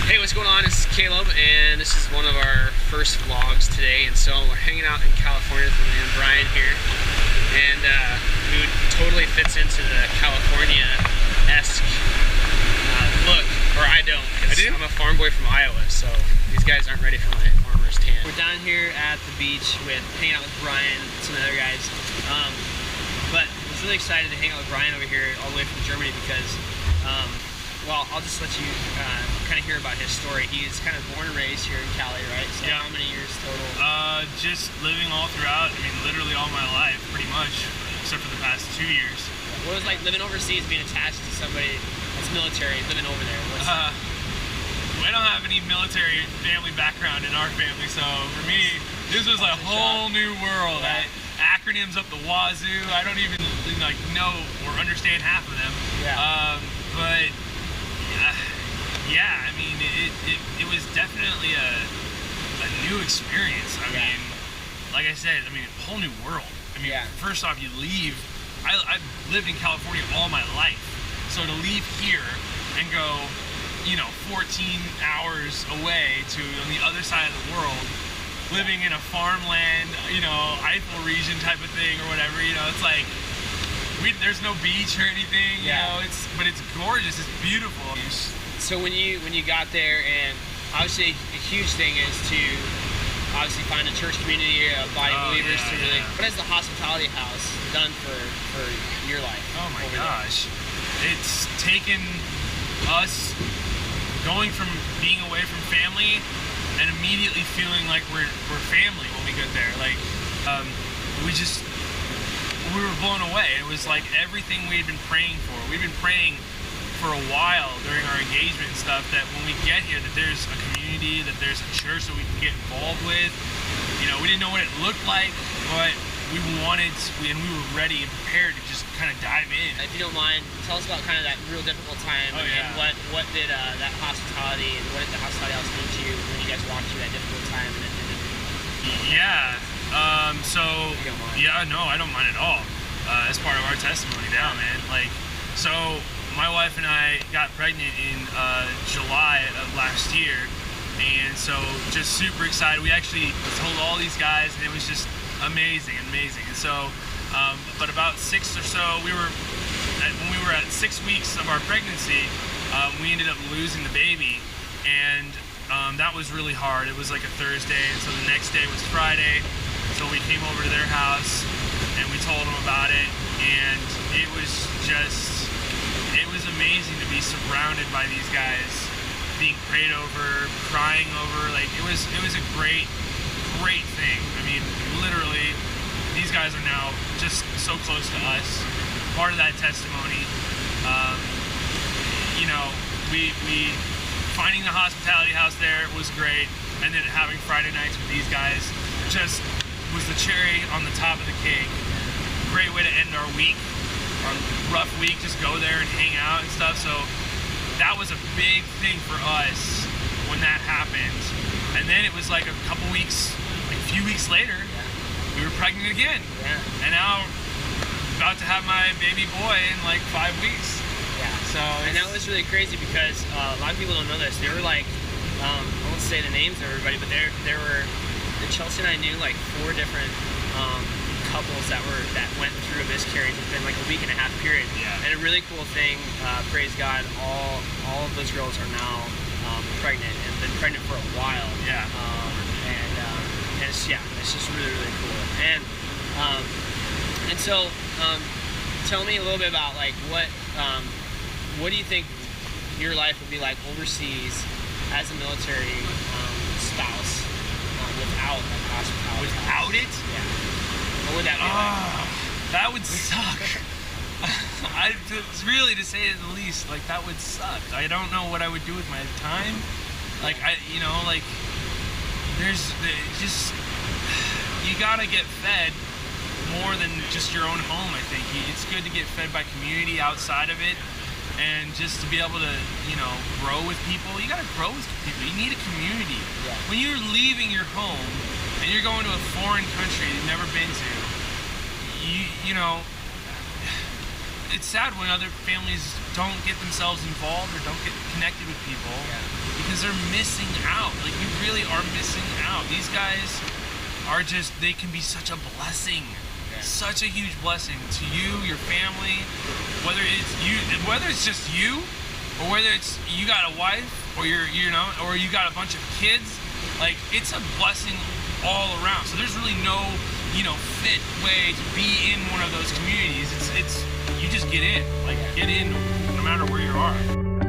Hey, what's going on? This is Caleb, and this is one of our first vlogs today. And so we're hanging out in California with my man Brian here, and it totally fits into the California-esque look, or I don't, because I'm a farm boy from Iowa, so these guys aren't ready for my farmer's tan. We're down here at the beach hanging out with Brian and some other guys, but I was really excited to hang out with Brian over here all the way from Germany because well, I'll just let you kind of hear about his story. He's kind of born and raised here in Cali, right? So yeah. How many years total? Just living all throughout, I mean, literally all my life, pretty much, except for the past 2 years. What was it like living overseas, being attached to somebody that's military, living over there? I don't have any military family background in our family, so for me, this was a whole new world. Yeah. Acronyms up the wazoo, I don't even like know or understand half of them. Yeah. But yeah, I mean, it was definitely a new experience. I mean, like I said, a whole new world. I mean, first off, you leave. I've lived in California all my life, so to leave here and go, 14 hours away to on the other side of the world, living in a farmland, Eiffel region type of thing or whatever, it's like, there's no beach or anything, but it's gorgeous, it's beautiful. So when you got there, and obviously a huge thing is to obviously find a church community, a body of believers to really. What has the hospitality house done for your life? Oh my gosh, it's taken us going from being away from family and immediately feeling like we're family when we get there. Like we were blown away. It was like everything we had been praying for. We've been praying for a while during our engagement and stuff that when we get here that there's a community, that there's a church that we can get involved with. We didn't know what it looked like, but we wanted and we were ready and prepared to just kind of dive in. If you don't mind, tell us about kind of that real difficult time and what did that hospitality and what did the hospitality house mean to you when you guys walked through that difficult time? No, I don't mind at all. As part of our testimony now, man. So my wife and I got pregnant in July of last year, and so just super excited. We actually told all these guys, and it was just amazing. And so, but about when we were at 6 weeks of our pregnancy, we ended up losing the baby, and that was really hard. It was like a Thursday, and so the next day was Friday. So we came over to their house and we told them about it, and it was amazing to be surrounded by these guys, being prayed over, crying over. Like it was a great thing. I mean, literally, these guys are now just so close to us. Part of that testimony, we finding the hospitality house there was great, and then having Friday nights with these guys just was the cherry on the top of the cake. Great way to end our week, our rough week, just go there and hang out and stuff. So that was a big thing for us when that happened. And then it was like a few weeks later, we were pregnant again. Yeah. And now about to have my baby boy in like 5 weeks. Yeah. So and that was really crazy because a lot of people don't know this. They were like, I won't say the names of everybody, but there were. Chelsea and I knew like 4 different couples that went through a miscarriage within like a week and a half period. Yeah. And a really cool thing, praise God, all of those girls are now pregnant and been pregnant for a while. Yeah. And it's just really cool. And so tell me a little bit about like what do you think your life would be like overseas as a military spouse? Without like hospitality. Without it? Yeah. What would that be like? That would suck. Really, to say it the least, like that would suck. I don't know what I would do with my time. You gotta get fed more than just your own home. I think it's good to get fed by community outside of it. And just to be able to, grow with people, you gotta grow with people. You need a community. Yeah. When you're leaving your home and you're going to a foreign country you've never been to, it's sad when other families don't get themselves involved or don't get connected with people because because they're missing out. Like, you really are missing out. These guys are just, they can be such a blessing. Such a huge blessing to you, your family, whether it's just you, or whether it's you got a wife, or or you got a bunch of kids. Like, it's a blessing all around. So there's really no, fit way to be in one of those communities. It's you just get in, no matter where you are.